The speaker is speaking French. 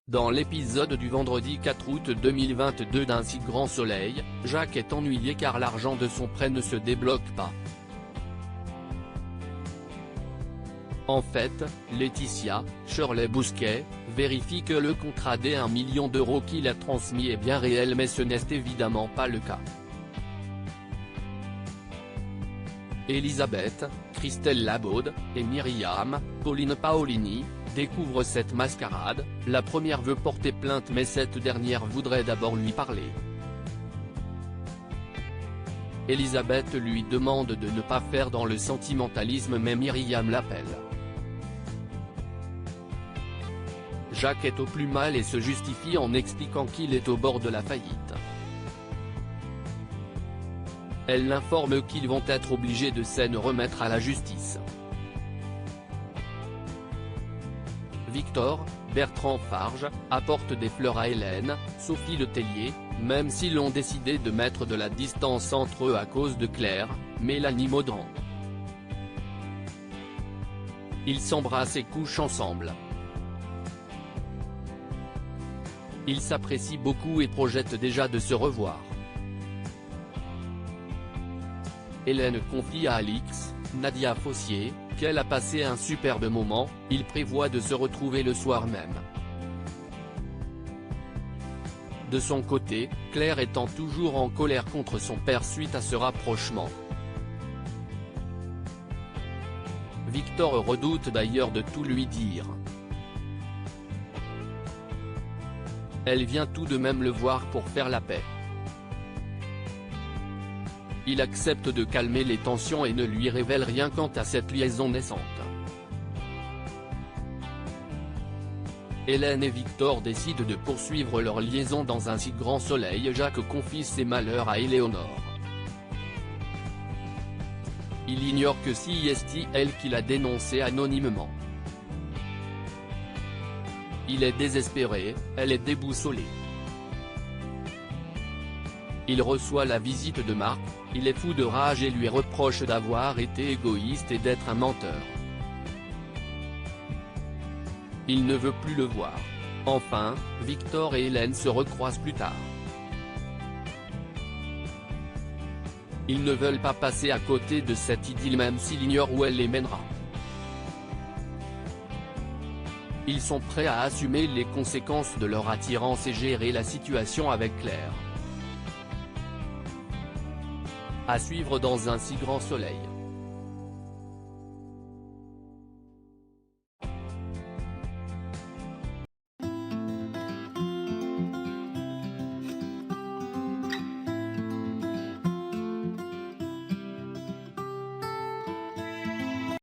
Dans l'épisode du vendredi 4 août 2022 d'Un si grand soleil, Jacques est ennuyé car l'argent de son prêt ne se débloque pas. En fait, Laetitia, Shirley Bousquet, vérifie que le contrat des 1 million d'euros qu'il a transmis est bien réel, mais ce n'est évidemment pas le cas. Elisabeth, Christelle Labaude, et Myriam, Pauline Paolini, découvrent cette mascarade. La première veut porter plainte mais cette dernière voudrait d'abord lui parler. Elisabeth lui demande de ne pas faire dans le sentimentalisme mais Myriam l'appelle. Jacques est au plus mal et se justifie en expliquant qu'il est au bord de la faillite. Elle l'informe qu'ils vont être obligés de s'en remettre à la justice. Victor, Bertrand Farge, apporte des fleurs à Hélène, Sophie Letellier, même s'ils ont décidé de mettre de la distance entre eux à cause de Claire, Mélanie Maudran. Ils s'embrassent et couchent ensemble. Ils s'apprécient beaucoup et projettent déjà de se revoir. Hélène confie à Alix, Nadia Fossier, qu'elle a passé un superbe moment. Ils prévoient de se retrouver le soir même. De son côté, Claire étant toujours en colère contre son père suite à ce rapprochement. Victor redoute d'ailleurs de tout lui dire. Elle vient tout de même le voir pour faire la paix. Il accepte de calmer les tensions et ne lui révèle rien quant à cette liaison naissante. Hélène et Victor décident de poursuivre leur liaison dans Un si grand soleil. Jacques confie ses malheurs à Éléonore. Il ignore que c'est elle qui l'a dénoncé anonymement. Il est désespéré, elle est déboussolée. Il reçoit la visite de Marc, il est fou de rage et lui reproche d'avoir été égoïste et d'être un menteur. Il ne veut plus le voir. Enfin, Victor et Hélène se recroisent plus tard. Ils ne veulent pas passer à côté de cette idylle même s'il ignore où elle les mènera. Ils sont prêts à assumer les conséquences de leur attirance et gérer la situation avec Claire. À suivre dans Un si grand soleil.